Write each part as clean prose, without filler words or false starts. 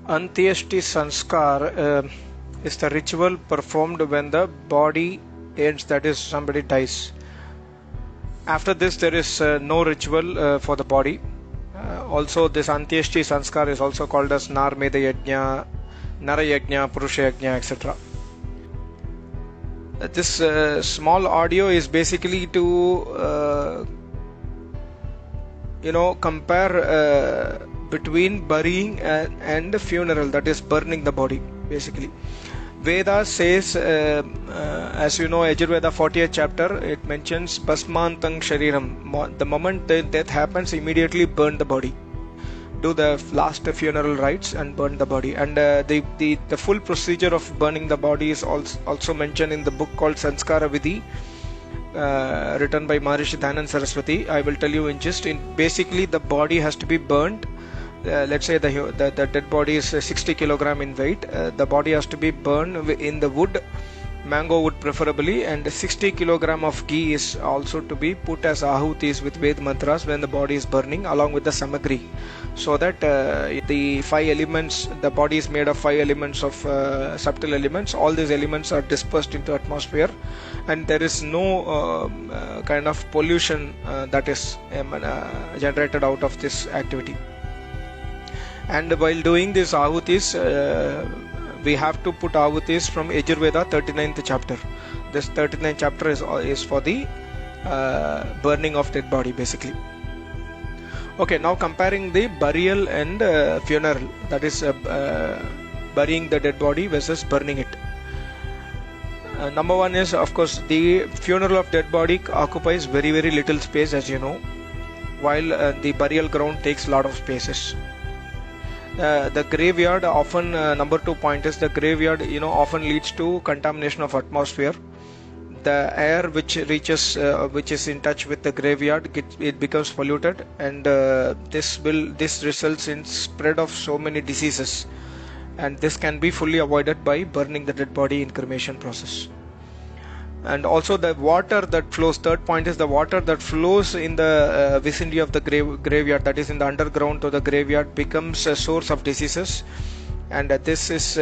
Antyeshti Sanskar is the ritual performed when the body ends, that is, somebody dies. After this, there is no ritual for the body. Also, this Antyeshti Sanskar is also called as Narmeda Yajna, Nara Yajna, Purusha Yajna, etc. This small audio is basically to compare between burying and funeral, that is burning the body basically. Vedas says, as you know, Yajurveda 40th chapter, it mentions Basmantang Shariram. The moment the death happens, immediately burn the body. Do the last funeral rites and burn the body. And the full procedure of burning the body is also mentioned in the book called Sanskara Vidhi, written by Maharishi Dhanand Saraswati. I will tell you in gist. Basically, the body has to be burnt. Let's say the dead body is 60 kilogram in weight. The body has to be burned in the wood, mango wood preferably, and 60 kilogram of ghee is also to be put as ahutis with Ved mantras when the body is burning, along with the samagri, so that the 5 elements, the body is made of 5 elements of subtle elements. All these elements are dispersed into atmosphere, and there is no kind of pollution that is generated out of this activity. And while doing this ahutis, we have to put ahutis from Yajurveda 39th chapter. This 39th chapter is for the burning of dead body basically. Okay, now comparing the burial and funeral, that is burying the dead body versus burning it. Number one is, of course, the funeral of dead body occupies very little space, as you know, while the burial ground takes a lot of spaces. The graveyard often, number 2 point is, the graveyard often leads to contamination of atmosphere. The air which reaches, which is in touch with the graveyard, it becomes polluted, and this results in spread of so many diseases, and this can be fully avoided by burning the dead body in cremation process. And also the water that flows, third point is, the water that flows in the vicinity of the graveyard, that is in the underground to the graveyard, becomes a source of diseases, and this is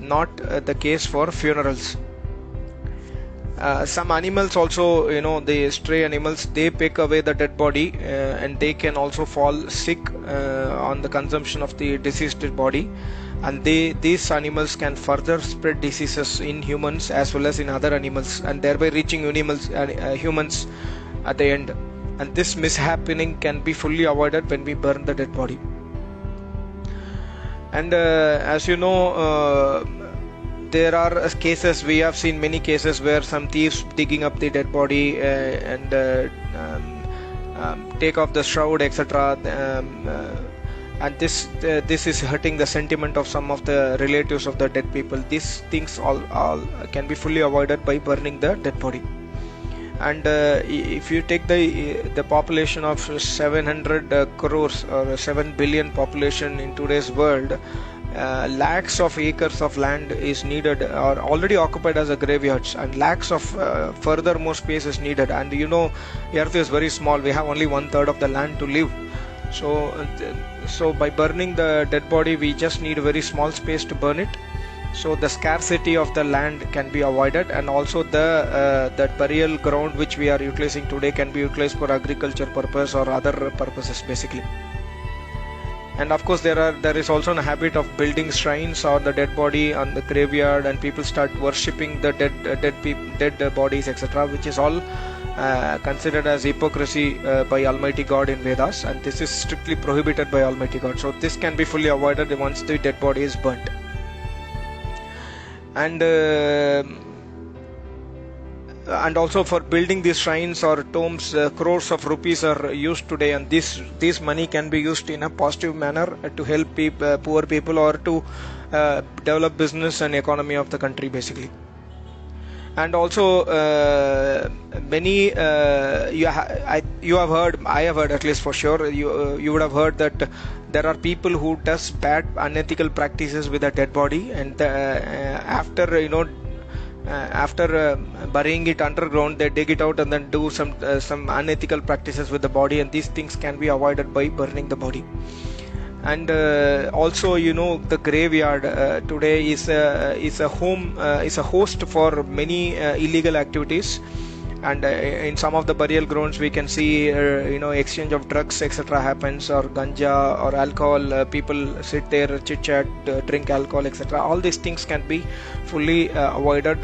not the case for funerals. Some animals also, the stray animals, they pick away the dead body, and they can also fall sick on the consumption of the deceased dead body, and these animals can further spread diseases in humans as well as in other animals, and thereby reaching humans at the end. And this mishappening can be fully avoided when we burn the dead body. And as you know, there are cases, we have seen many cases where some thieves digging up the dead body and take off the shroud, etc. And this is hurting the sentiment of some of the relatives of the dead people. These things all can be fully avoided by burning the dead body. And if you take the population of 700 crores or 7 billion population in today's world, lakhs of acres of land is needed, or already occupied as a graveyards, and lakhs of further more space is needed. And Earth is very small, we have only 1/3 of the land to live. So by burning the dead body, we just need a very small space to burn it. So the scarcity of the land can be avoided, and also the burial ground which we are utilizing today can be utilized for agriculture purpose or other purposes basically. And of course there is also a habit of building shrines or the dead body on the graveyard, and people start worshipping the dead bodies, etc., which is all considered as hypocrisy by Almighty God in Vedas, and this is strictly prohibited by Almighty God. So this can be fully avoided once the dead body is burnt. And also for building these shrines or tombs, crores of rupees are used today, and this money can be used in a positive manner to help poor people, or to develop business and economy of the country basically. And also many you have heard, I have heard at least for sure, you would have heard that there are people who does bad unethical practices with a dead body, and after burying it underground, they dig it out and then do some unethical practices with the body, and these things can be avoided by burning the body. And also, the graveyard today is a home, is a host for many illegal activities. And in some of the burial grounds we can see exchange of drugs etc happens, or ganja or alcohol. People sit there, chit chat, drink alcohol etc. All these things can be fully avoided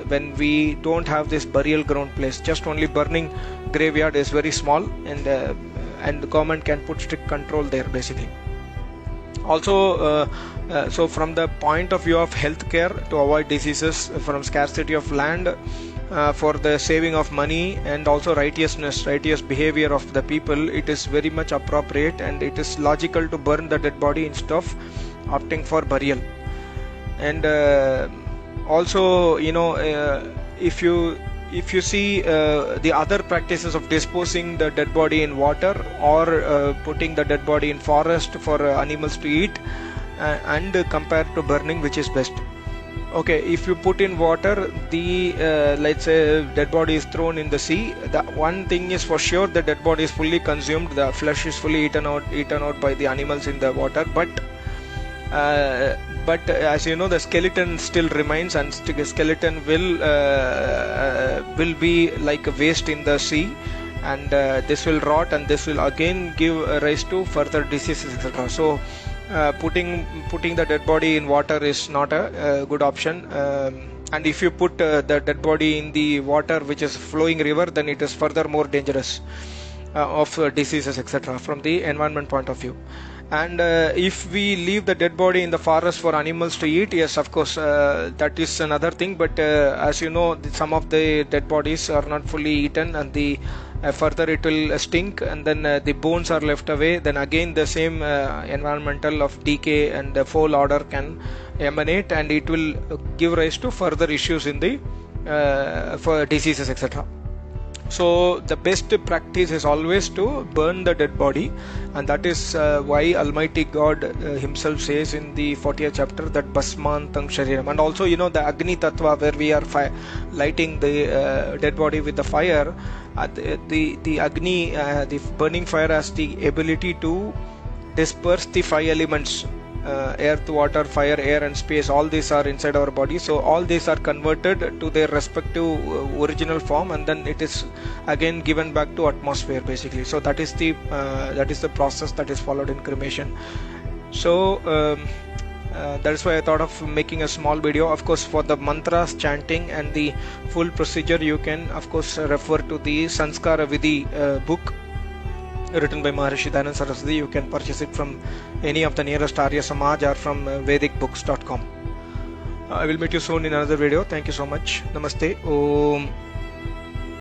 when we don't have this burial ground place. Just only burning graveyard is very small, and the government can put strict control there basically. Also, so from the point of view of healthcare, to avoid diseases, from scarcity of land, for the saving of money, and also righteous behavior of the people, it is very much appropriate and it is logical to burn the dead body instead of opting for burial. And also, if you see the other practices of disposing the dead body in water, or putting the dead body in forest for animals to eat, and compare to burning, which is best. Okay, if you put in water, the let's say dead body is thrown in the sea, the one thing is for sure, the dead body is fully consumed, the flesh is fully eaten out by the animals in the water. But as you know, the skeleton still remains, and the skeleton will be like a waste in the sea, and this will rot, and this will again give rise to further diseases etc. So putting the dead body in water is not a good option. And if you put the dead body in the water which is flowing river, then it is further more dangerous of diseases etc. from the environment point of view. And if we leave the dead body in the forest for animals to eat, yes, of course, that is another thing. But as you know, some of the dead bodies are not fully eaten, and the further it will stink, and then the bones are left away. Then again the same environmental of decay and the foul odor can emanate, and it will give rise to further issues in the for diseases etc. So the best practice is always to burn the dead body, and that is why Almighty God himself says in the 40th chapter that Basmantam Shariram. And also, the Agni Tattva, where we are lighting the dead body with the fire, the Agni, the burning fire, has the ability to disperse the 5 elements. Earth, water, fire, air and space, all these are inside our body. So all these are converted to their respective original form, and then it is again given back to atmosphere basically. So that is the process that is followed in cremation. So that is why I thought of making a small video. Of course, for the mantras, chanting and the full procedure, you can of course refer to the Sanskara Vidhi book written by Maharishi Dayananda Saraswati. You can purchase it from any of the nearest Arya Samaj or from vedicbooks.com. I will meet you soon in another video. Thank you so much. Namaste. Om.